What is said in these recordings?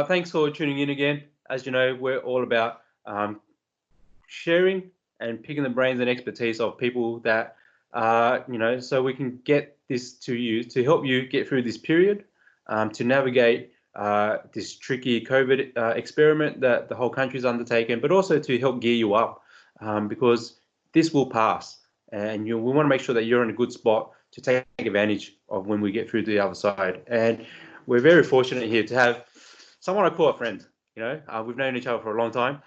thanks for tuning in again. As you know, we're all about sharing and picking the brains and expertise of people that, so we can get this to you to help you get through this period, to navigate this tricky COVID experiment that the whole country's undertaken, but also to help gear you up, because this will pass, and we want to make sure that you're in a good spot to take advantage of when we get through to the other side. And we're very fortunate here to have someone I call a friend. We've known each other for a long time.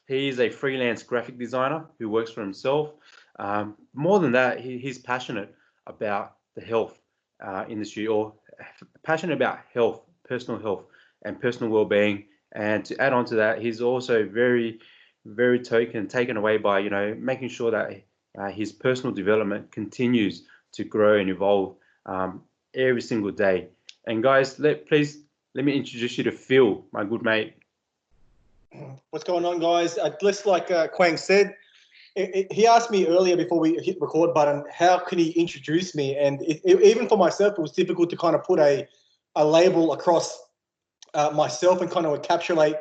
He is a freelance graphic designer who works for himself. More than that, he's passionate about the health industry, or passionate about health, personal health, and personal well-being. And to add on to that, he's also very, very taken away by making sure that his personal development continues to grow and evolve every single day. And guys, please let me introduce you to Phil, my good mate. What's going on, guys? Just like Quang said, he asked me earlier before we hit record button, how can he introduce me? And even for myself, it was difficult to kind of put a label across myself and kind of encapsulate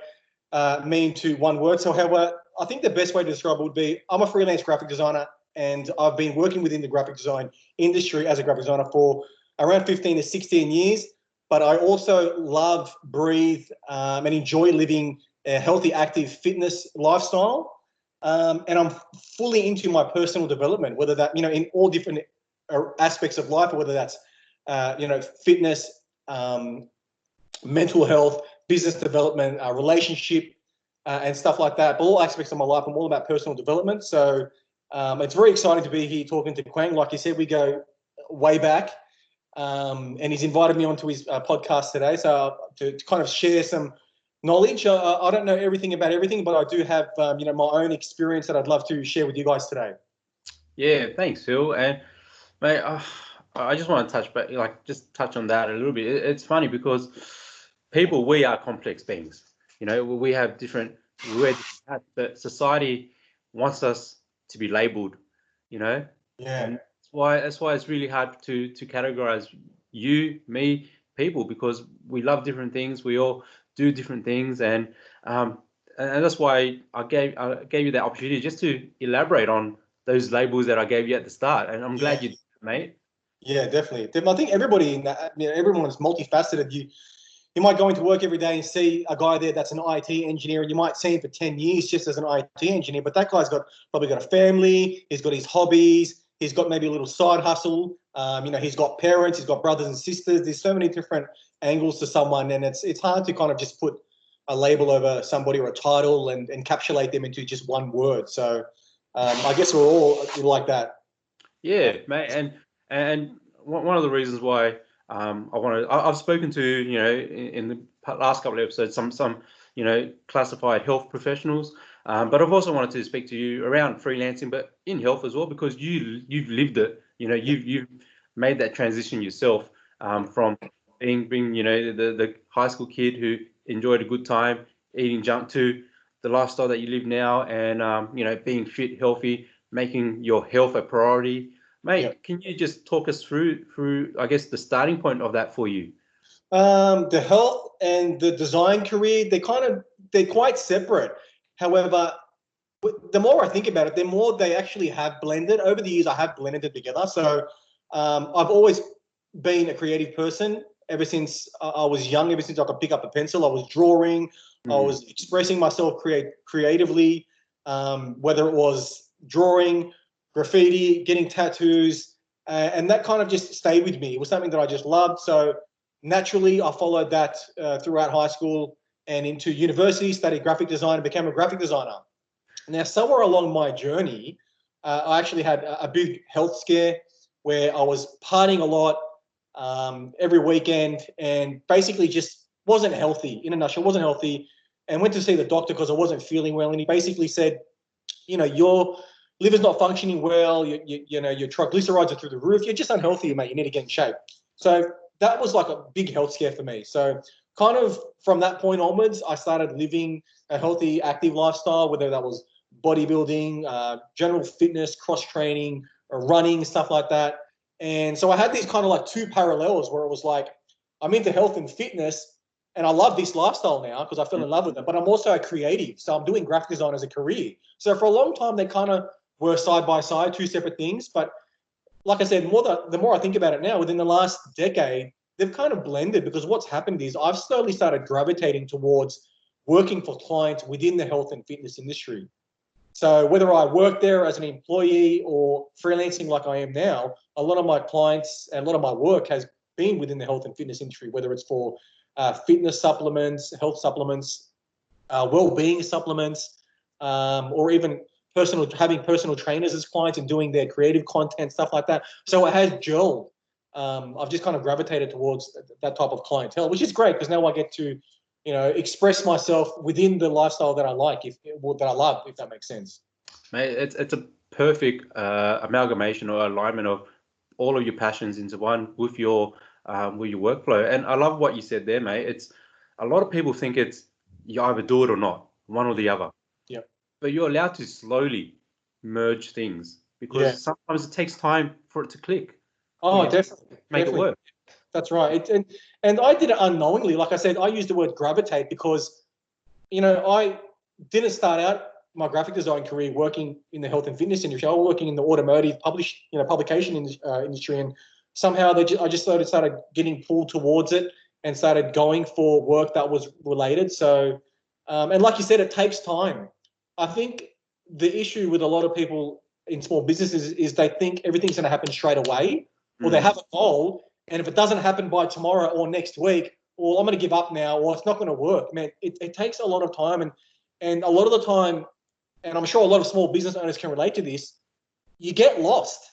me into one word. So, however, I think the best way to describe it would be, I'm a freelance graphic designer, and I've been working within the graphic design industry as a graphic designer for around 15 to 16 years. But I also love, breathe, and enjoy living a healthy, active fitness lifestyle. And I'm fully into my personal development, whether that, in all different aspects of life, or whether that's, fitness, mental health, business development, relationship, and stuff like that. But all aspects of my life, I'm all about personal development. So it's very exciting to be here talking to Quang. Like you said, we go way back. And he's invited me onto his podcast today, so to kind of share some knowledge. I don't know everything about everything, but I do have my own experience that I'd love to share with you guys today. Yeah, thanks, Phil. And mate, I just want to touch on that a little bit. It's funny because we are complex beings. We have different hats, but society wants us to be labeled. Yeah. And that's why it's really hard to categorize you, me, people, because we love different things. We all do different things, and that's why I gave you that opportunity just to elaborate on those labels that I gave you at the start. And I'm glad you did, mate. Yeah, definitely. I think everybody everyone is multifaceted. You might go into work every day and see a guy there that's an IT engineer, and you might see him for 10 years just as an IT engineer, but that guy's probably got a family, he's got his hobbies, he's got maybe a little side hustle, he's got parents, he's got brothers and sisters. There's so many different angles to someone, and it's hard to kind of just put a label over somebody or a title and encapsulate them into just one word. So I guess we're all like that. Yeah, mate, and one of the reasons why I've spoken to, in the last couple of episodes, some classified health professionals, but I've also wanted to speak to you around freelancing, but in health as well, because you've lived it. You've made that transition yourself, from being the high school kid who enjoyed a good time eating junk to the lifestyle that you live now, and being fit, healthy, making your health a priority. Mate, Can you just talk us through I guess the starting point of that for you? The health and the design career, they're quite separate. However, the more I think about it, the more they actually have blended. Over the years, I have blended it together. So I've always been a creative person ever since I was young. Ever since I could pick up a pencil, I was drawing. I was expressing myself creatively, whether it was drawing, graffiti, getting tattoos, and that kind of just stayed with me. It was something that I just loved. So naturally, I followed that throughout high school and into university, studied graphic design, and became a graphic designer. Now, somewhere along my journey, I actually had a big health scare where I was partying a lot every weekend, and basically just wasn't healthy. In a nutshell, wasn't healthy, and went to see the doctor because I wasn't feeling well. And he basically said, your liver's not functioning well. Your triglycerides are through the roof. You're just unhealthy, mate. You need to get in shape. So that was like a big health scare for me. So kind of from that point onwards, I started living a healthy, active lifestyle, whether that was bodybuilding, general fitness, cross training, running, stuff like that. And so I had these kind of like two parallels where it was like, I'm into health and fitness, and I love this lifestyle now because I fell in love with it, but I'm also a creative. So I'm doing graphic design as a career. So for a long time, they kind of were side by side, two separate things. But like I said, the more I think about it now, within the last decade, they've kind of blended, because what's happened is I've slowly started gravitating towards working for clients within the health and fitness industry. So whether I work there as an employee or freelancing like I am now, a lot of my clients and a lot of my work has been within the health and fitness industry, whether it's for fitness supplements, health supplements, well-being supplements, or even having personal trainers as clients and doing their creative content, stuff like that. So it has gelled. I've just kind of gravitated towards that type of clientele, which is great because now I get to, express myself within the lifestyle that I like, that I love, if that makes sense. Mate, it's a perfect amalgamation or alignment of all of your passions into one with your workflow. And I love what you said there, mate. It's a lot of people think it's you either do it or not, one or the other. Yeah. But you're allowed to slowly merge things, because sometimes it takes time for it to click. Oh, definitely. Make it work. That's right. And I did it unknowingly. Like I said, I used the word gravitate because, I didn't start out my graphic design career working in the health and fitness industry. I was working in the automotive publication industry, and somehow I just started getting pulled towards it and started going for work that was related. So, and like you said, it takes time. I think the issue with a lot of people in small businesses is they think everything's going to happen straight away, or they have a goal, and if it doesn't happen by tomorrow or next week, well, I'm going to give up now, or it's not going to work. Man, it takes a lot of time, and a lot of the time, and I'm sure a lot of small business owners can relate to this, you get lost.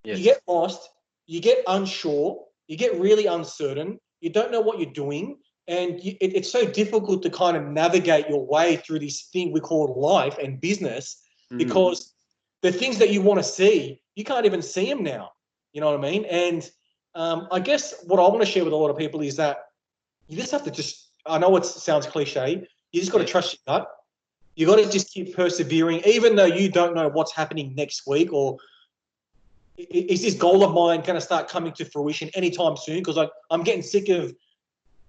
Yes. You get lost, you get unsure, you get really uncertain, you don't know what you're doing, and it's so difficult to kind of navigate your way through this thing we call life and business, because the things that you want to see, you can't even see them now. You know what I mean? And I guess what I want to share with a lot of people is that you just have to I know it sounds cliche, you just got to trust your gut. You got to just keep persevering, even though you don't know what's happening next week, or is this goal of mine going to start coming to fruition anytime soon? Because I'm getting sick of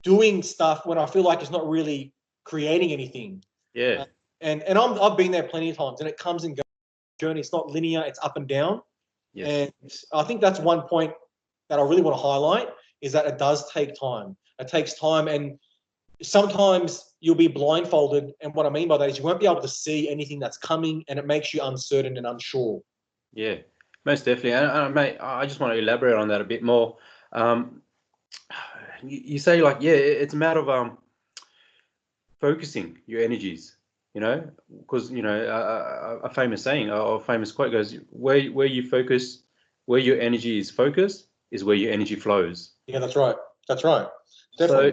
doing stuff when I feel like it's not really creating anything. Yeah. And I've been there plenty of times, and it comes and goes. Journey, it's not linear, it's up and down. Yes. And I think that's one point that I really want to highlight, is that it does take time. It takes time, and sometimes you'll be blindfolded. And what I mean by that is you won't be able to see anything that's coming, and it makes you uncertain and unsure. Yeah, most definitely. And mate, I just want to elaborate on that a bit more. You say it's a matter of focusing your energies, because a famous saying or a famous quote goes, where you focus, where your energy is focused is where your energy flows. Yeah, that's right. Definitely.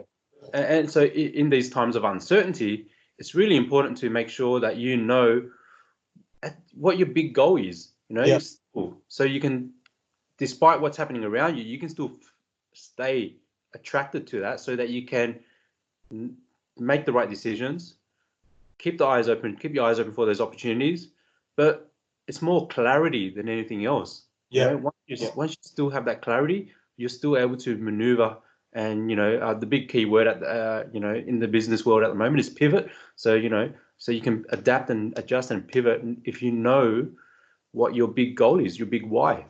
So in these times of uncertainty, it's really important to make sure that you know what your big goal is. So you can, despite what's happening around you, you can still stay attracted to that, so that you can make the right decisions, keep your eyes open for those opportunities. But it's more clarity than anything else. Once you still have that clarity, you're still able to maneuver. And the big key word in the business world at the moment is pivot. So so you can adapt and adjust and pivot if you know what your big goal is, your big why.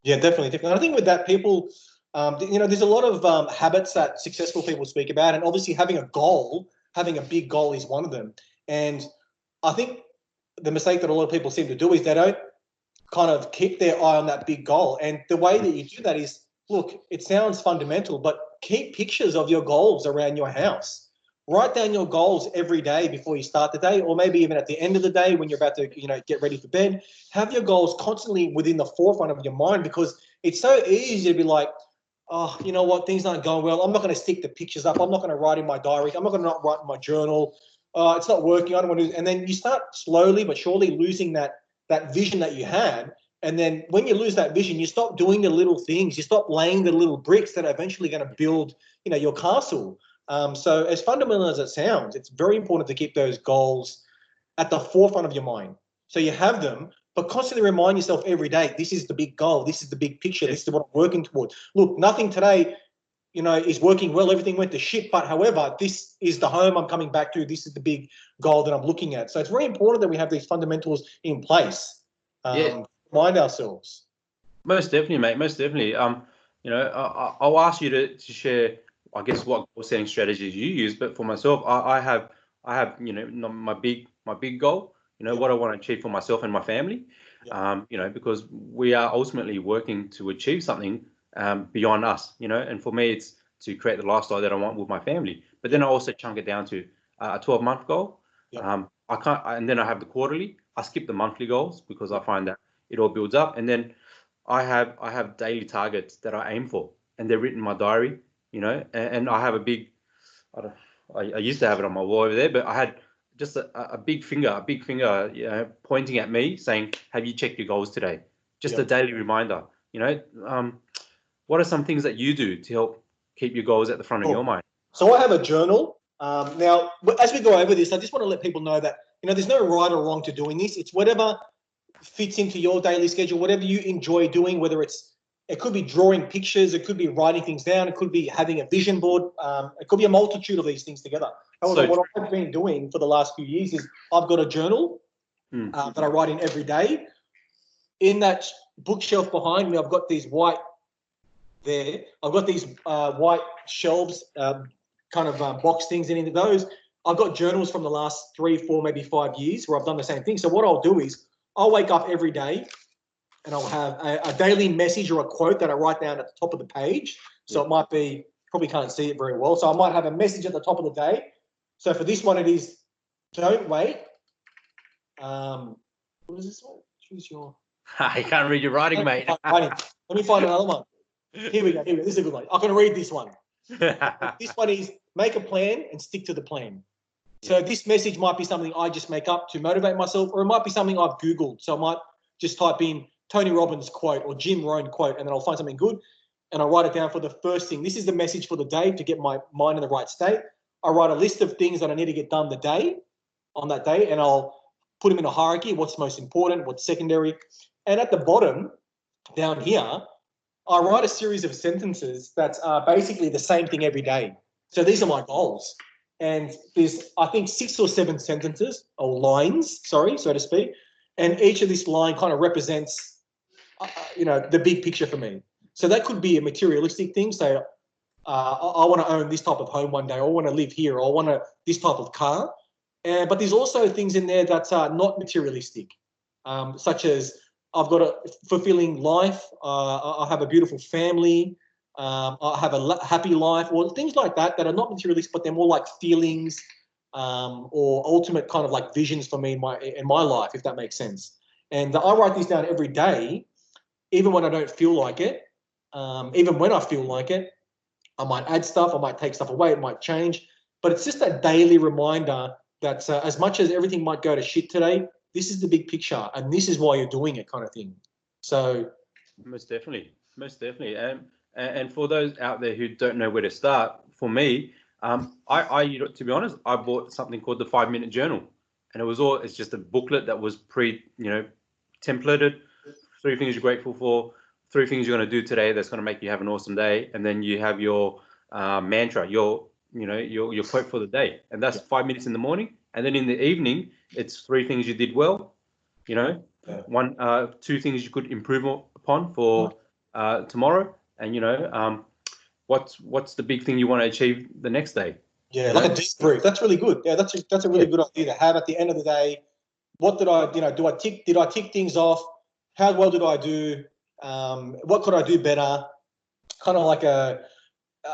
Yeah, definitely. And I think with that, people, there's a lot of habits that successful people speak about, and obviously having a big goal is one of them. And I think the mistake that a lot of people seem to do is they don't kind of keep their eye on that big goal. And the way that you do that is, look, it sounds fundamental, but keep pictures of your goals around your house. Write down your goals every day before you start the day, or maybe even at the end of the day when you're about to, get ready for bed. Have your goals constantly within the forefront of your mind, because it's so easy to be like, oh, you know what, things aren't going well. I'm not going to stick the pictures up. I'm not going to write in my diary. I'm not going to write in my journal. It's not working. I don't want to. And then you start slowly but surely losing that vision that you had. And then when you lose that vision, you stop doing the little things. You stop laying the little bricks that are eventually going to build, your castle. So as fundamental as it sounds, it's very important to keep those goals at the forefront of your mind. So you have them, but constantly remind yourself every day, this is the big goal. This is the big picture. This is what I'm working towards. Look, nothing today is working well. Everything went to shit, but however, this is the home I'm coming back to. This is the big goal that I'm looking at. So it's very important that we have these fundamentals in place. Yeah. Remind ourselves. Most definitely, mate. Most definitely. I'll ask you to share, I guess, what goal setting strategies you use. But for myself, I have, my big goal. What I want to achieve for myself and my family. Because we are ultimately working to achieve something beyond us. And for me, it's to create the lifestyle that I want with my family. But then I also chunk it down to a 12-month goal. I can't, and then I have the quarterly. I skip the monthly goals because I find that it all builds up, and then I have daily targets that I aim for, and they're written in my diary, and I have a big, I used to have it on my wall over there, but I had just a big finger, pointing at me saying, have you checked your goals today? Just a daily reminder, what are some things that you do to help keep your goals at the front of your mind? So I have a journal. Now, as we go over this, I just want to let people know that, there's no right or wrong to doing this. It's whatever fits into your daily schedule, whatever you enjoy doing, whether it could be drawing pictures, it could be writing things down, it could be having a vision board, it could be a multitude of these things together. However, what I've been doing for the last few years is I've got a journal that I write in every day. In that bookshelf behind me, I've got these white shelves, box things, and in those, I've got journals from the last 3, 4, maybe 5 years where I've done the same thing. So what I'll do is I'll wake up every day and I'll have a daily message or a quote that I write down at the top of the page. So it might be, probably can't see it very well. So I might have a message at the top of the day. So for this one, it is, don't wait. What is this one? Choose your... I can't read your writing, mate. Let me find another one. Here we go. This is a good one. I'm going to read this one. This one is make a plan and stick to the plan. So this message might be something I just make up to motivate myself, or it might be something I've Googled. So I might just type in Tony Robbins quote or Jim Rohn quote, and then I'll find something good and I'll write it down for the first thing. This is the message for the day to get my mind in the right state. I write a list of things that I need to get done on that day, and I'll put them in a hierarchy. What's most important, what's secondary. And at the bottom down here, I write a series of sentences that are basically the same thing every day. So these are my goals. And there's, I think, 6 or 7 sentences or lines, so to speak. And each of this line kind of represents, the big picture for me. So that could be a materialistic thing. So I want to own this type of home one day, or I want to live here, or I want this type of car. But there's also things in there that are not materialistic, such as I've got a fulfilling life. I have a beautiful family. I have a happy life, or things like that are not materialistic, but they're more like feelings or ultimate kind of like visions for me in my life, if that makes sense. And I write these down every day, even when I don't feel like it. Even when I feel like it, I might add stuff, I might take stuff away, it might change. But it's just that daily reminder that as much as everything might go to shit today, this is the big picture, and this is why you're doing it, kind of thing. So most definitely. And for those out there who don't know where to start, for me, to be honest, I bought something called the 5-minute journal, and it's just a booklet that was templated. 3 things you're grateful for, 3 things you're going to do today that's going to make you have an awesome day, and then you have your mantra, your quote for the day, and that's 5 minutes in the morning, and then in the evening it's 3 things you did well, 2 things you could improve upon for tomorrow, and what's the big thing you want to achieve the next day. Like a debrief. That's really good. That's a really good idea to have at the end of the day. What did I did I tick things off? How well did I do? What could I do better? Kind of like a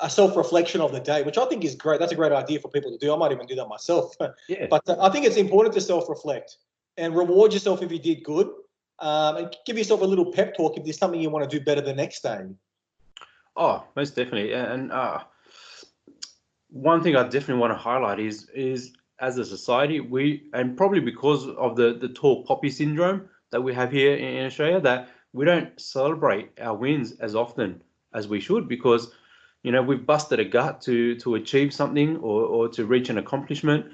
self-reflection of the day, which I think is great. That's a great idea for people to do. I might even do that myself. But I think it's important to self-reflect and reward yourself if you did good, and give yourself a little pep talk if there's something you want to do better the next day. Oh, most definitely. And one thing I definitely want to highlight is as a society, and probably because of the tall poppy syndrome that we have here in Australia, that we don't celebrate our wins as often as we should, because we've busted a gut to achieve something or to reach an accomplishment.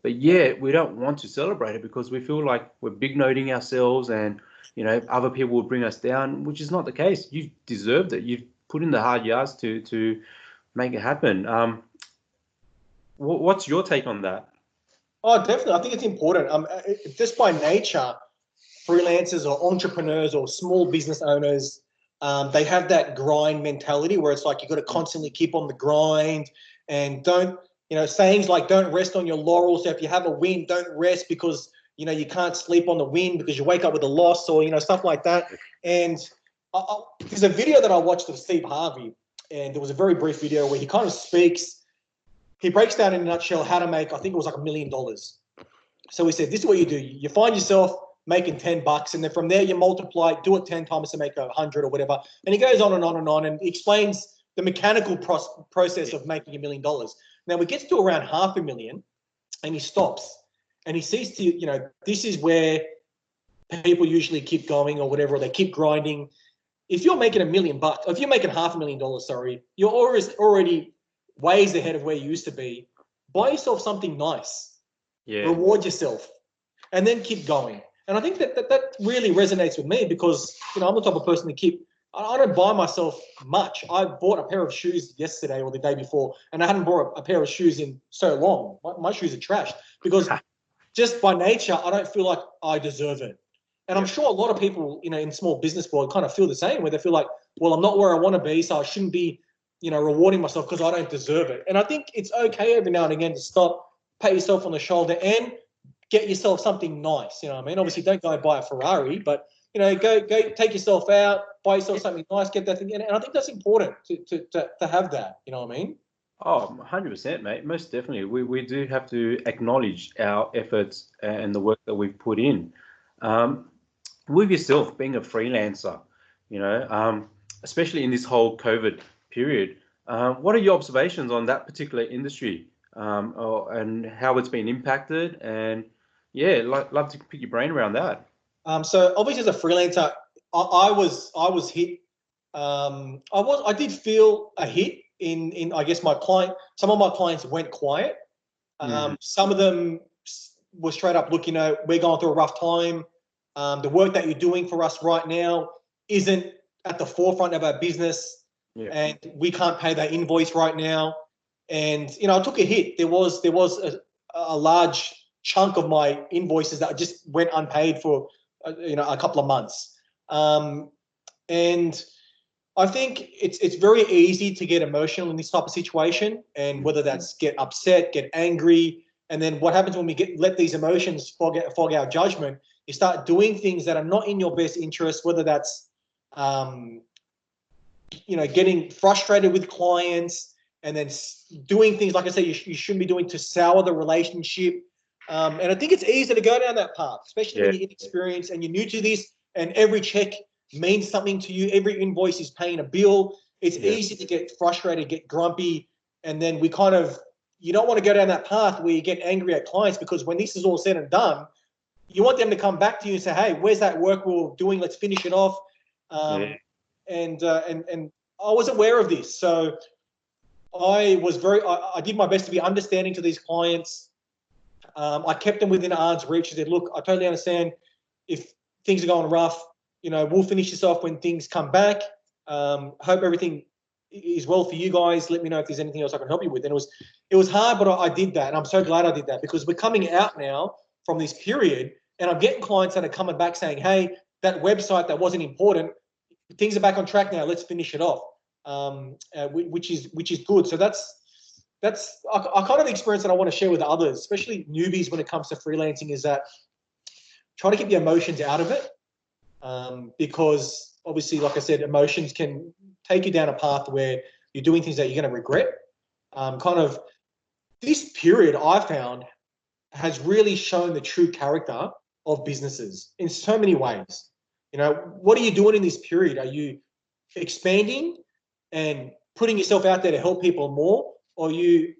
But we don't want to celebrate it because we feel like we're big noting ourselves, and other people will bring us down, which is not the case. You've deserved it. You've put in the hard yards to make it happen. What's your take on that? Oh, definitely. I think it's important. Just by nature, freelancers or entrepreneurs or small business owners, they have that grind mentality where it's like you got to constantly keep on the grind and don't, sayings like don't rest on your laurels. So if you have a win, don't rest because, you can't sleep on the win because you wake up with a loss or, stuff like that. And there's a video that I watched of Steve Harvey, and there was a very brief video where he kind of speaks, he breaks down in a nutshell how to make, I think it was like $1 million. So he said, this is what you do. You find yourself making $10, and then from there you multiply, do it 10 times to make 100 or whatever. And he goes on and on and on, and explains the mechanical process of making $1 million. Now he gets to around $500,000, and he stops, and he sees this is where people usually keep going or whatever, or they keep grinding. If you're making $1 million, if you're making $500,000, sorry, you're already ways ahead of where you used to be. Buy yourself something nice. Yeah. Reward yourself, and then keep going. And I think that really resonates with me because, I'm the type of person to I don't buy myself much. I bought a pair of shoes yesterday or the day before, and I hadn't bought a pair of shoes in so long. My shoes are trashed because just by nature, I don't feel like I deserve it. And I'm sure a lot of people, in small business world kind of feel the same, where they feel like, well, I'm not where I want to be, so I shouldn't be, rewarding myself because I don't deserve it. And I think it's okay every now and again to stop, pat yourself on the shoulder, and get yourself something nice. You know what I mean? Obviously, don't go and buy a Ferrari, but go take yourself out, buy yourself something nice, get that thing. And I think that's important to have that. You know what I mean? Oh, 100%, mate. Most definitely. We do have to acknowledge our efforts and the work that we've put in. With yourself being a freelancer, especially in this whole COVID period, what are your observations on that particular industry and how it's been impacted? And yeah, love to pick your brain around that. So obviously, as a freelancer, I was hit. I did feel a hit in I guess some of my clients went quiet. Some of them were straight up, look, we're going through a rough time. The work that you're doing for us right now isn't at the forefront of our business, and we can't pay that invoice right now. And I took a hit. There was a large chunk of my invoices that just went unpaid for a couple of months. And I think it's very easy to get emotional in this type of situation, and whether that's get upset, get angry, and then what happens when we let these emotions fog our judgment? You start doing things that are not in your best interest, whether that's getting frustrated with clients, and then doing things, like I say, you shouldn't be doing, to sour the relationship. And I think it's easy to go down that path, especially when you're inexperienced and you're new to this, and every check means something to you. Every invoice is paying a bill. It's easy to get frustrated, get grumpy, and then you don't want to go down that path where you get angry at clients, because when this is all said and done, you want them to come back to you and say, hey, where's that work we were doing? Let's finish it off. And I was aware of this. So I did my best to be understanding to these clients. I kept them within arm's reach. I said, look, I totally understand if things are going rough. We'll finish this off when things come back. Hope everything is well for you guys. Let me know if there's anything else I can help you with. And it was hard, but I did that. And I'm so glad I did that, because we're coming out now from this period, and I'm getting clients that are coming back saying, hey, that website that wasn't important, things are back on track now. Let's finish it off, which is good. So that's a kind of experience that I want to share with others, especially newbies when it comes to freelancing, is that try to keep the emotions out of it, because obviously, like I said, emotions can take you down a path where you're doing things that you're going to regret. This period, I found, has really shown the true character of businesses in so many ways. What are you doing in this period? Are you expanding and putting yourself out there to help people more, or are you,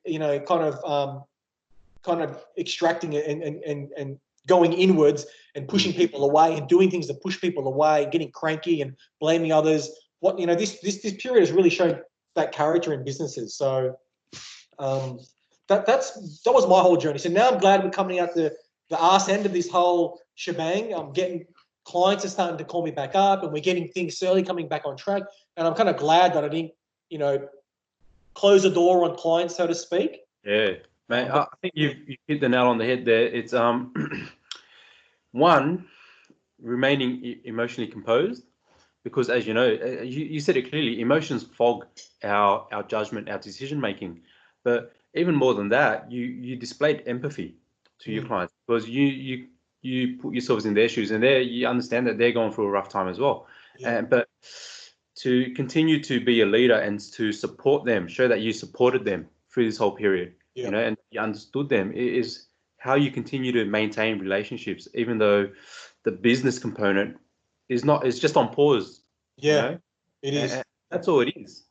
kind of extracting it and going inwards and pushing people away and doing things to push people away, getting cranky and blaming others? This period has really shown that character in businesses. So that was my whole journey. So now I'm glad we're coming out the arse end of this whole shebang. I'm getting clients are starting to call me back up, and we're getting things slowly coming back on track. And I'm kind of glad that I didn't, close the door on clients, so to speak. Yeah, mate. But I think you hit the nail on the head there. It's one, remaining emotionally composed, because as you know, you said it clearly, emotions fog our judgment, our decision making. But even more than that, you displayed empathy to your clients, because you put yourselves in their shoes, and you understand that they're going through a rough time as well. yeah, But to continue to be a leader and to support them, show that you supported them through this whole period, yeah, and you understood them, is how you continue to maintain relationships, even though the business component is just on pause, you yeah, know, it and is. that's all it is,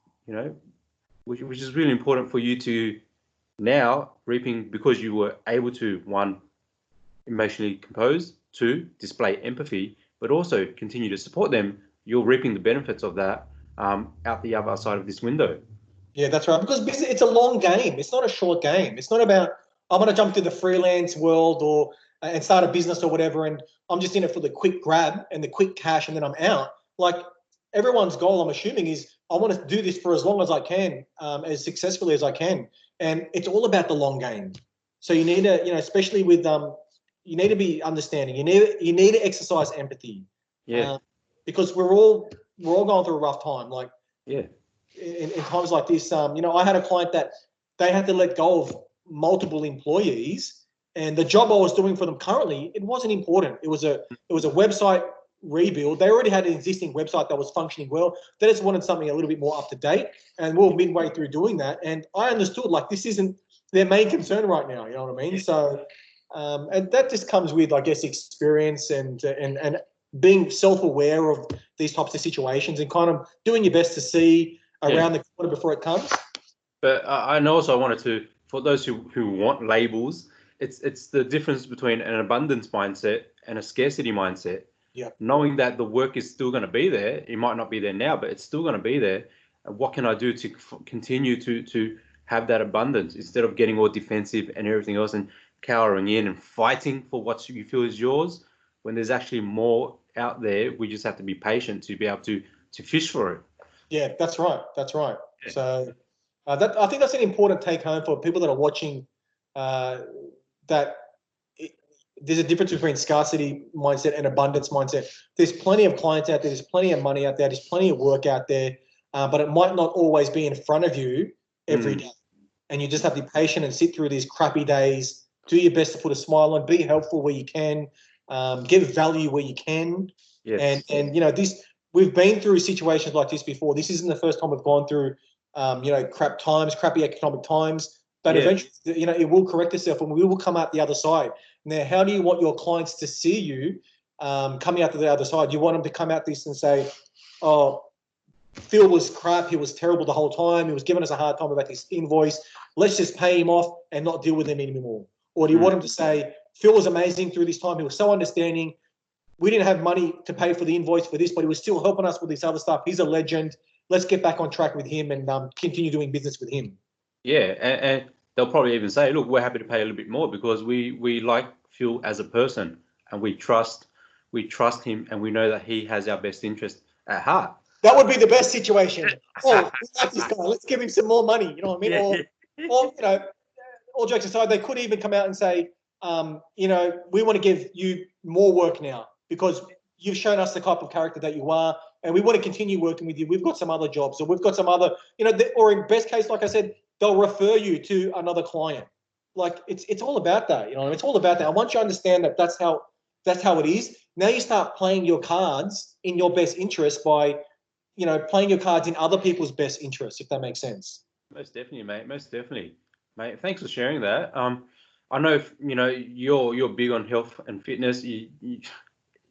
which is really important for you to now reaping, because you were able to, one, emotionally compose, two, display empathy, but also continue to support them. You're reaping the benefits of that out the other side of this window. Yeah, that's right. Because business, it's a long game. It's not a short game. It's not about I'm going to jump to the freelance world or and start a business or whatever, and I'm just in it for the quick grab and the quick cash, and then I'm out. Like everyone's goal, I'm assuming, is I want to do this for as long as I can, as successfully as I can, and it's all about the long game. So you need to, especially with you need to be understanding. You need to exercise empathy, Yeah, because we're all going through a rough time. Like yeah, in times like this, I had a client that they had to let go of multiple employees, and the job I was doing for them currently, it wasn't important. It was a website rebuild. They already had an existing website that was functioning well. They just wanted something a little bit more up to date, and we were midway through doing that. And I understood, like, this isn't their main concern right now. You know what I mean? yeah, So, and that just comes with, I guess, experience and being self-aware of these types of situations and kind of doing your best to see yeah. around the corner before it comes. But I know also I wanted to, for those who want labels, it's the difference between an abundance mindset and a scarcity mindset. Yeah. Knowing that the work is still going to be there, it might not be there now, but it's still going to be there. And what can I do to continue to have that abundance, instead of getting all defensive and everything else and cowering in and fighting for what you feel is yours, when there's actually more out there? We just have to be patient to be able to fish for it. Yeah, that's right. That's right. Yeah. So I think that's an important take home for people that are watching. Uh, that there's a difference between scarcity mindset and abundance mindset. There's plenty of clients out there. There's plenty of money out there. There's plenty of work out there, but it might not always be in front of you every day. And you just have to be patient and sit through these crappy days. Do your best to put a smile on. Be helpful where you can. Give value where you can. Yes. And this, we've been through situations like this before. This isn't the first time we've gone through crappy economic times. But Yeah. eventually, it will correct itself, and we will come out the other side. Now, how do you want your clients to see you coming out to the other side? You want them to come out this and say, "Oh, Phil was crap. He was terrible the whole time. He was giving us a hard time about this invoice. Let's just pay him off and not deal with him anymore." Or do you want him to say, "Phil was amazing through this time. He was so understanding. We didn't have money to pay for the invoice for this, but he was still helping us with this other stuff. He's a legend. Let's get back on track with him and continue doing business with him." Yeah, and they'll probably even say, "Look, we're happy to pay a little bit more because we like Phil as a person, and we trust him, and we know that he has our best interest at heart." That would be the best situation. Oh, we like this guy. Let's give him some more money. You know what I mean? Yeah, Or all jokes aside, they could even come out and say, we want to give you more work now because you've shown us the type of character that you are, and we want to continue working with you. We've got some other jobs, or we've got some other, or in best case, like I said, they'll refer you to another client. Like it's all about that. It's all about that. And once you understand that that's how it is, now you start playing your cards in your best interest by, playing your cards in other people's best interests, if that makes sense. most definitely, mate. Most definitely, mate. Thanks for sharing that. I know you're big on health and fitness. You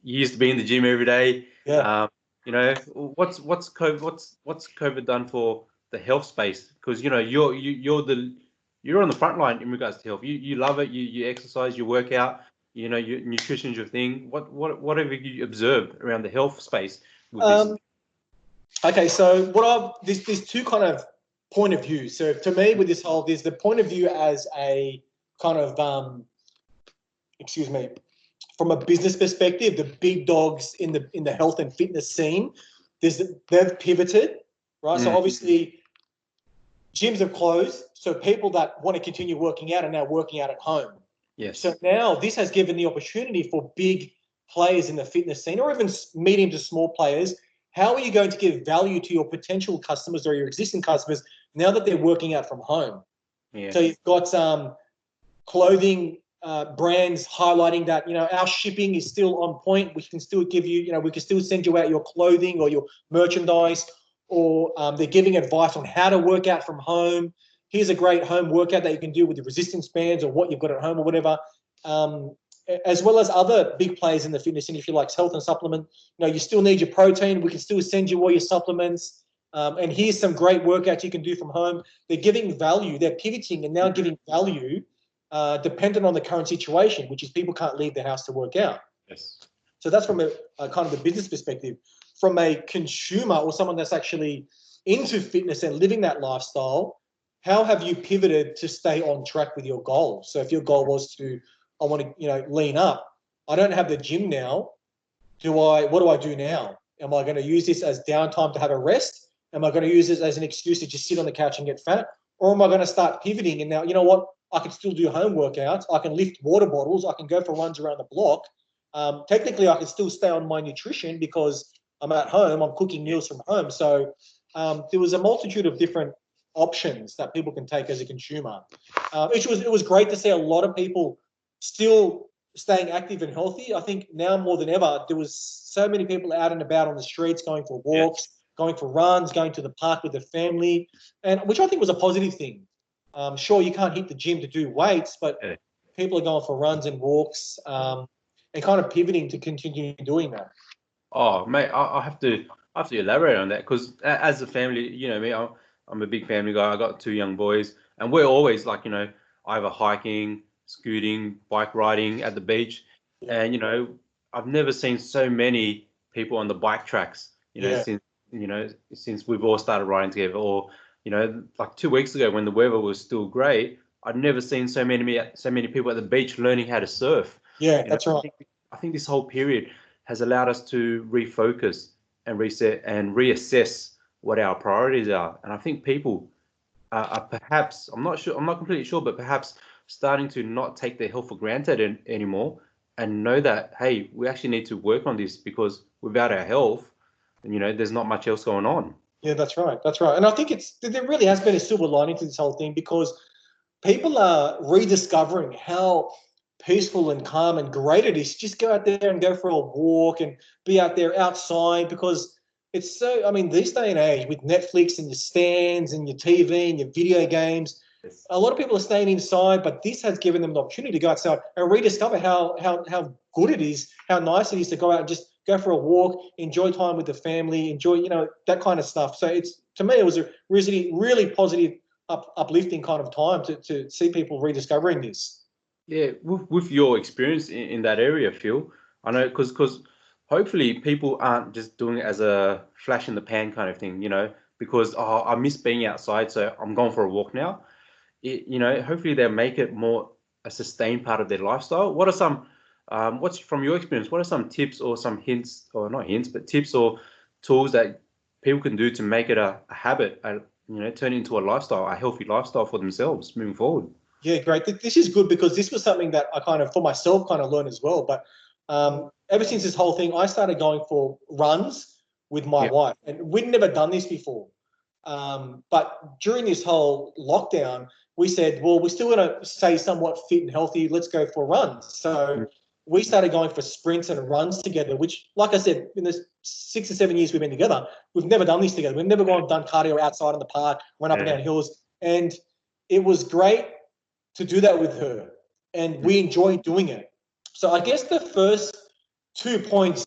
used to be in the gym every day. Yeah. What's COVID done for the health space? Because you're on the front line in regards to health. You love it. You exercise. You work out. Your nutrition's your thing. What have you observed around the health space with this? Okay, so there's two kind of point of views. So to me, with this whole, there's the point of view as a kind of excuse me, from a business perspective, the big dogs in the health and fitness scene, they've pivoted, right? So obviously, gyms have closed, so people that want to continue working out are now working out at home. Yes. So now this has given the opportunity for big players in the fitness scene, or even medium to small players. How are you going to give value to your potential customers or your existing customers now that they're working out from home? Yeah. So you've got clothing brands highlighting that, our shipping is still on point. We can still give you, we can still send you out your clothing or your merchandise, or they're giving advice on how to work out from home. Here's a great home workout that you can do with your resistance bands or what you've got at home or whatever. As well as other big players in the fitness industry like health and supplement. You still need your protein. We can still send you all your supplements. And here's some great workouts you can do from home. They're giving value. They're pivoting and now giving value dependent on the current situation, which is people can't leave their house to work out. Yes. So that's from a kind of the business perspective. From a consumer or someone that's actually into fitness and living that lifestyle, how have you pivoted to stay on track with your goal? So if your goal was to, I want to, lean up, I don't have the gym now. What do I do now? Am I going to use this as downtime to have a rest? Am I going to use this as an excuse to just sit on the couch and get fat? Or am I going to start pivoting? And now, you know what? I can still do home workouts. I can lift water bottles. I can go for runs around the block. Technically, I can still stay on my nutrition because I'm at home. I'm cooking meals from home. So there was a multitude of different options that people can take as a consumer. It was great to see a lot of people still staying active and healthy. I think now more than ever, there was so many people out and about on the streets, going for walks, going for runs, going to the park with the family, and which I think was a positive thing. Sure, you can't hit the gym to do weights, but people are going for runs and walks and kind of pivoting to continue doing that. Oh, mate, I have to elaborate on that because as a family, me, I'm a big family guy. I got two young boys, and we're always like, either hiking, scooting, bike riding at the beach, and I've never seen so many people on the bike tracks, since we've all started riding together, or like 2 weeks ago when the weather was still great, I'd never seen so many people at the beach learning how to surf. Yeah, that's right. I think this whole period has allowed us to refocus and reset and reassess what our priorities are. And I think people are perhaps, I'm not completely sure, but perhaps starting to not take their health for granted anymore and know that, hey, we actually need to work on this because without our health, there's not much else going on. Yeah, that's right. That's right. And I think there really has been a silver lining to this whole thing because people are rediscovering how peaceful and calm and great it is. Just go out there and go for a walk and be out there outside because it's so, this day and age with Netflix and your stands and your TV and your video games, a lot of people are staying inside, but this has given them the opportunity to go outside and rediscover how good it is, how nice it is to go out and just go for a walk, enjoy time with the family, enjoy, that kind of stuff. So to me, it was a really, really positive, uplifting kind of time to see people rediscovering this. Yeah, with your experience in that area, Phil, I know because hopefully people aren't just doing it as a flash in the pan kind of thing, because I miss being outside, so I'm going for a walk now. Hopefully they'll make it more a sustained part of their lifestyle. What are some, what's from your experience? What are some tips or some hints, or not hints, but tips or tools that people can do to make it a habit, turn it into a lifestyle, a healthy lifestyle for themselves moving forward? Yeah, great. This is good because this was something that I kind of, for myself, kind of learned as well. But ever since this whole thing, I started going for runs with my wife, and we'd never done this before. But during this whole lockdown, we said, well, we're still going to stay somewhat fit and healthy. Let's go for runs. So we started going for sprints and runs together, which, like I said, in the 6 or 7 years we've been together, we've never done this together. We've never gone and done cardio outside in the park, went up and down hills. And it was great to do that with her. And we enjoyed doing it. So I guess the first 2 points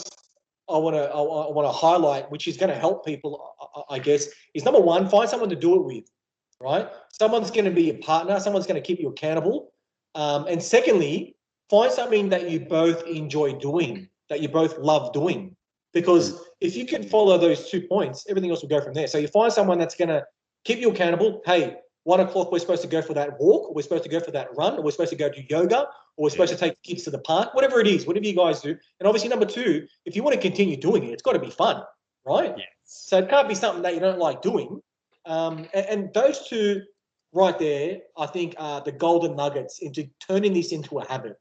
I want to highlight, which is going to help people, I guess, is number one, find someone to do it with, right? Someone's going to be your partner. Someone's going to keep you accountable. And secondly, find something that you both enjoy doing, that you both love doing. Because if you can follow those 2 points, everything else will go from there. So you find someone that's going to keep you accountable. Hey, 1 o'clock, we're supposed to go for that walk, or we're supposed to go for that run, or we're supposed to go do yoga, or we're supposed to take the kids to the park, whatever it is, whatever you guys do. And obviously, number two, if you want to continue doing it, it's got to be fun, right? Yes. So it can't be something that you don't like doing. And those two right there, I think, are the golden nuggets into turning this into a habit.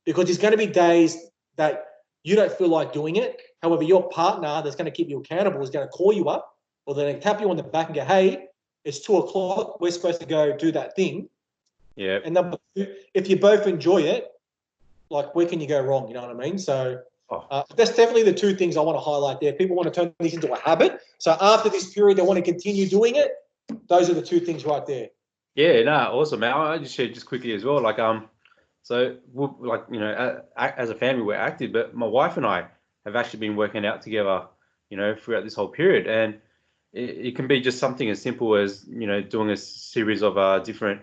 Because there's going to be days that you don't feel like doing it. However, your partner that's going to keep you accountable is going to call you up, or they're going to tap you on the back and go, hey, it's 2 o'clock. We're supposed to go do that thing. Yeah. And number two, if you both enjoy it, like, where can you go wrong? You know what I mean? So that's definitely the two things I want to highlight there. People want to turn this into a habit. So after this period, they want to continue doing it. Those are the two things right there. Yeah, no, awesome, man. I just shared just quickly as well. Like, so like, you know, as a family, we're active, but my wife and I have actually been working out together, you know, throughout this whole period. And it can be just something as simple as, you know, doing a series of different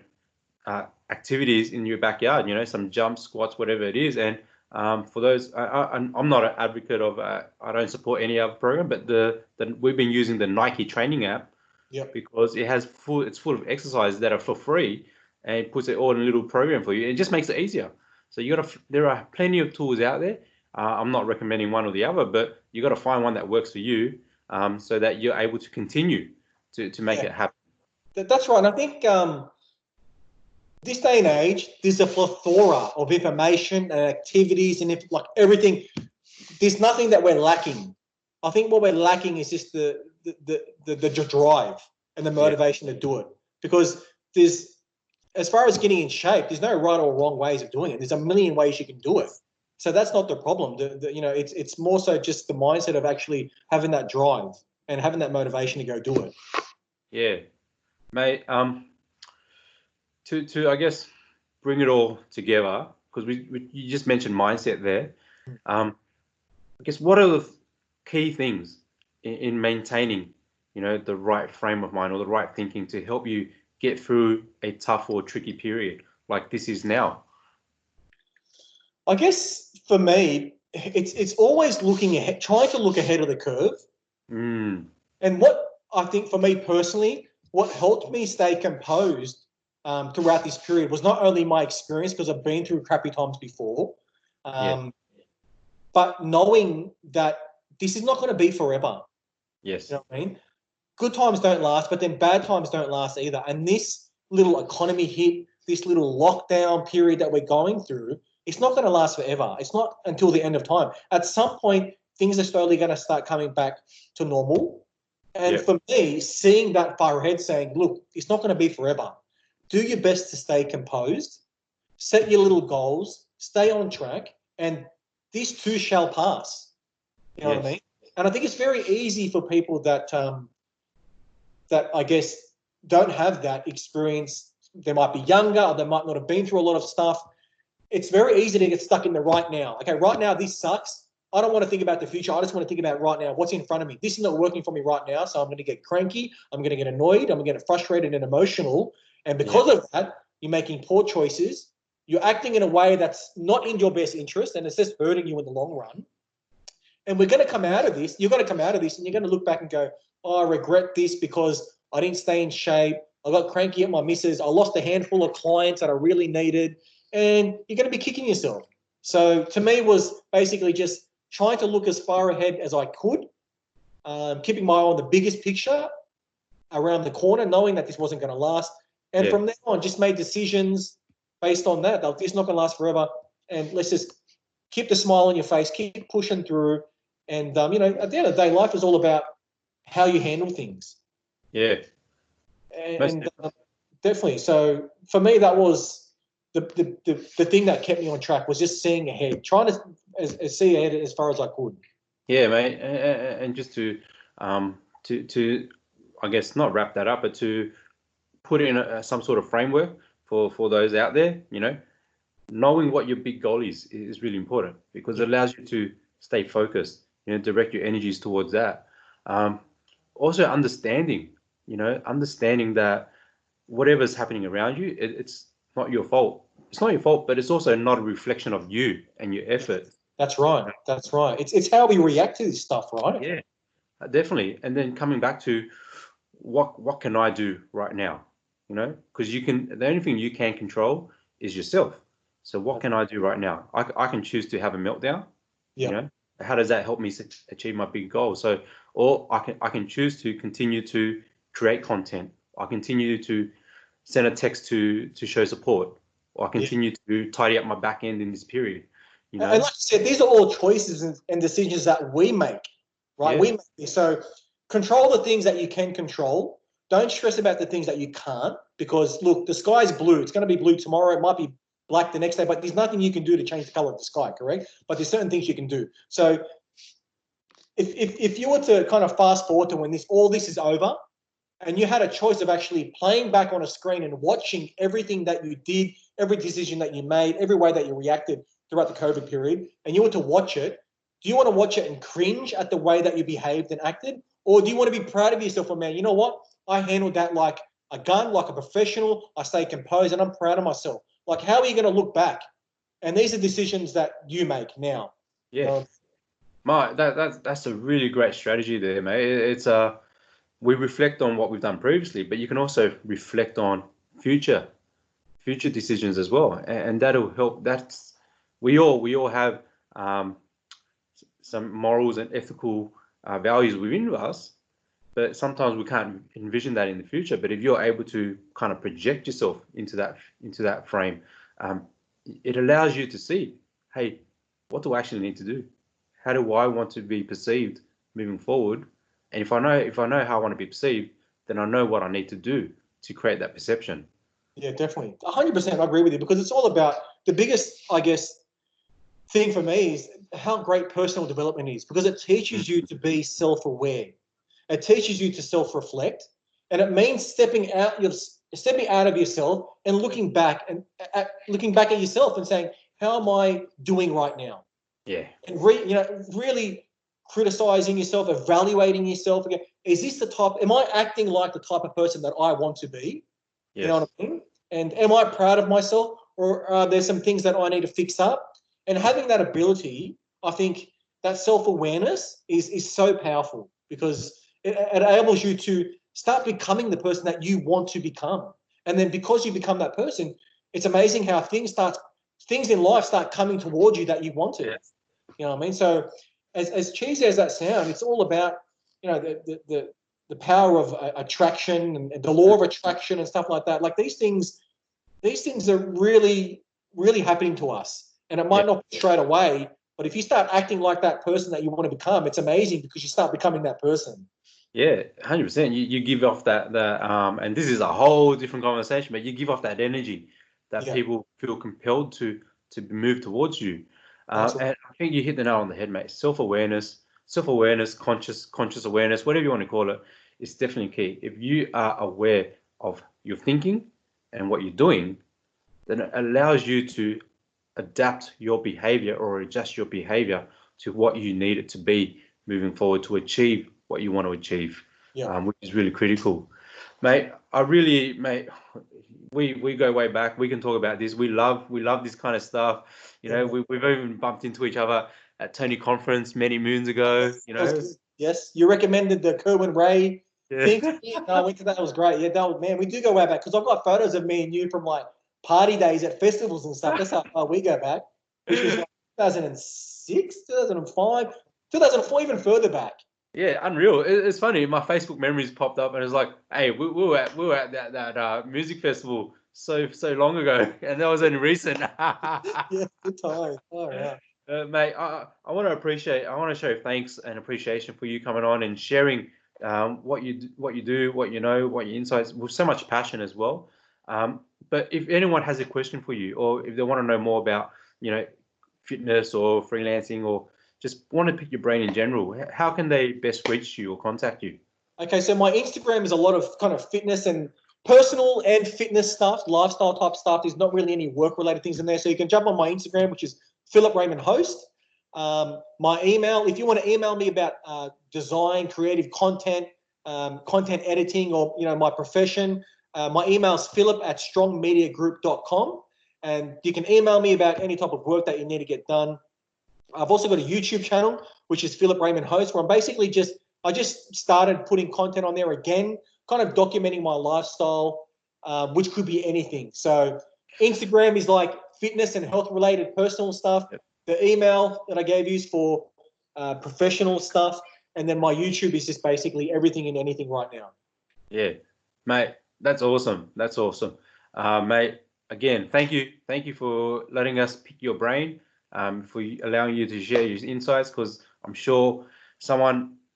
activities in your backyard, you know, some jumps, squats, whatever it is. And for those, I'm not an advocate of, I don't support any other program, but we've been using the Nike training app. Yep. Because it's full of exercises that are for free, and it puts it all in a little program for you. It just makes it easier. So there are plenty of tools out there. I'm not recommending one or the other, but you got to find one that works for you, so that you're able to continue to make it happen. That's right. And I think this day and age, there's a plethora of information and activities and like everything. There's nothing that we're lacking. I think what we're lacking is just the drive and the motivation to do it. Because there's, as far as getting in shape, there's no right or wrong ways of doing it. There's a million ways you can do it. So that's not the problem. You know, it's more so just the mindset of actually having that drive and having that motivation to go do it. Yeah, mate. To I guess bring it all together, because you just mentioned mindset there. I guess what are the key things in maintaining, you know, the right frame of mind or the right thinking to help you get through a tough or tricky period like this is now? I guess for me, it's always looking ahead, trying to look ahead of the curve. Mm. And what I think for me personally, what helped me stay composed throughout this period was not only my experience, because I've been through crappy times before, but knowing that this is not going to be forever. Yes. You know what I mean? Good times don't last, but then bad times don't last either. And this little economy hit, this little lockdown period that we're going through, it's not going to last forever. It's not until the end of time. At some point, things are slowly going to start coming back to normal. And for me, seeing that far ahead, saying, look, it's not going to be forever. Do your best to stay composed, set your little goals, stay on track, and this too shall pass. You know what I mean? And I think it's very easy for people that that I guess don't have that experience. They might be younger, or they might not have been through a lot of stuff. It's very easy to get stuck in the right now. Okay, right now this sucks. I don't want to think about the future. I just want to think about right now. What's in front of me? This is not working for me right now, so I'm going to get cranky. I'm going to get annoyed. I'm going to get frustrated and emotional. And because of that, you're making poor choices. You're acting in a way that's not in your best interest, and it's just hurting you in the long run. And we're going to come out of this. You're going to come out of this, and you're going to look back and go, oh, I regret this because I didn't stay in shape. I got cranky at my missus. I lost a handful of clients that I really needed. And you're going to be kicking yourself. So to me, it was basically just trying to look as far ahead as I could, keeping my eye on the biggest picture around the corner, knowing that this wasn't going to last. And from then on, just made decisions based on that. This is not going to last forever. And let's just keep the smile on your face, keep pushing through. And, you know, at the end of the day, life is all about how you handle things. Yeah. And definitely. So for me, that was the thing that kept me on track, was just seeing ahead, trying to see ahead as far as I could. Yeah, mate. And just to I guess not wrap that up, but to put in some sort of framework for those out there, you know, knowing what your big goal is really important, because it allows you to stay focused, you know, direct your energies towards that. Also understanding that whatever's happening around you, it's not your fault. It's not your fault, but it's also not a reflection of you and your effort. That's right. That's right. It's how we react to this stuff, right? Yeah, definitely. And then coming back to what can I do right now? You know, because the only thing you can control is yourself. So what can I do right now? I can choose to have a meltdown. You know, how does that help me achieve my big goal? So, or I can choose to continue to create content. I continue to send a text to show support, or I continue to tidy up my back end in this period. You know, and like I said, these are all choices and decisions that we make, right? We make. So control the things that you can control. Don't stress about the things that you can't, because look, the sky is blue. It's going to be blue tomorrow. It might be black the next day, but there's nothing you can do to change the color of the sky, correct? But there's certain things you can do. So if you were to kind of fast forward to when all this is over, and you had a choice of actually playing back on a screen and watching everything that you did, every decision that you made, every way that you reacted throughout the COVID period, and you were to watch it, do you want to watch it and cringe at the way that you behaved and acted? Or do you want to be proud of yourself and, man, you know what? I handled that like a gun, like a professional. I stay composed and I'm proud of myself. Like, how are you going to look back? And these are decisions that you make now. Yeah. That's a really great strategy there, mate. It's we reflect on what we've done previously, but you can also reflect on future decisions as well, and that'll help. We all have some morals and ethical values within us, but sometimes we can't envision that in the future. But if you're able to kind of project yourself into that frame, it allows you to see, hey, what do I actually need to do? How do I want to be perceived moving forward? And if I know how I want to be perceived, then I know what I need to do to create that perception. Yeah, definitely. 100%. I agree with you, because it's all about the biggest, I guess, thing for me is how great personal development is, because it teaches you to be self-aware. It teaches you to self-reflect, and it means stepping out of yourself and looking back at yourself and saying, how am I doing right now? Yeah. And really criticizing yourself, evaluating yourself again. Is this am I acting like the type of person that I want to be? Yes. You know what I mean? And am I proud of myself, or are there some things that I need to fix up? And having that ability, I think that self-awareness is so powerful, because it enables you to start becoming the person that you want to become. And then because you become that person, it's amazing how things in life start coming towards you that you wanted. Yes. You know what I mean? So as cheesy as that sounds, it's all about, the power of attraction and the law of attraction and stuff like that. Like these things are really, really happening to us. And it might not be straight away, but if you start acting like that person that you want to become, it's amazing, because you start becoming that person. Yeah, 100%. You give off that and this is a whole different conversation, but you give off that energy that people feel compelled to move towards you. And I think you hit the nail on the head, mate. Self-awareness, conscious awareness, whatever you want to call it, is definitely key. If you are aware of your thinking and what you're doing, then it allows you to adapt your behavior or adjust your behavior to what you need it to be moving forward to achieve what you want to achieve, which is really critical. Mate, we go way back. We can talk about this. We love this kind of stuff. We've even bumped into each other at Tony conference many moons ago. Yes, you recommended the Kerwin Ray thing. No, I went to that. It was great. Yeah, man, we do go way back, because I've got photos of me and you from like party days at festivals and stuff. That's how far we go back, which was like 2006, 2005, 2004, even further back. Yeah, unreal. It's funny. My Facebook memories popped up, and it's like, hey, we were at that music festival so long ago, and that was only recent. Yeah, good time. All right. Mate, I want to show thanks and appreciation for you coming on and sharing what you do, what you know, what your insights with so much passion as well. But if anyone has a question for you, or if they want to know more about, fitness or freelancing, or just want to pick your brain in general, how can they best reach you or contact you? Okay, so my Instagram is a lot of kind of fitness and personal and fitness stuff, lifestyle type stuff. There's not really any work-related things in there. So you can jump on my Instagram, which is Phillip Raymond Host. My email, if you want to email me about design, creative content, content editing, or my profession, my email is philip@strongmediagroup.com. And you can email me about any type of work that you need to get done. I've also got a YouTube channel, which is Phillip Raymond Host, where I just started putting content on there again, kind of documenting my lifestyle, which could be anything. So Instagram is like fitness and health related personal stuff. Yep. The email that I gave you is for professional stuff. And then my YouTube is just basically everything and anything right now. Yeah, mate, that's awesome. That's awesome. Mate, again, thank you for letting us pick your brain, for allowing you to share your insights, because I'm sure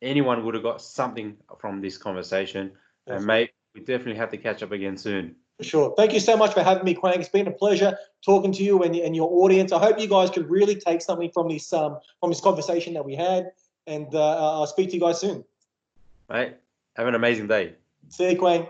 anyone would have got something from this conversation. And mate, we definitely have to catch up again soon. For sure. Thank you so much for having me, Quang. It's been a pleasure talking to you and your audience. I hope you guys could really take something from this conversation that we had, and I'll speak to you guys soon. Mate, have an amazing day. See you, Quang.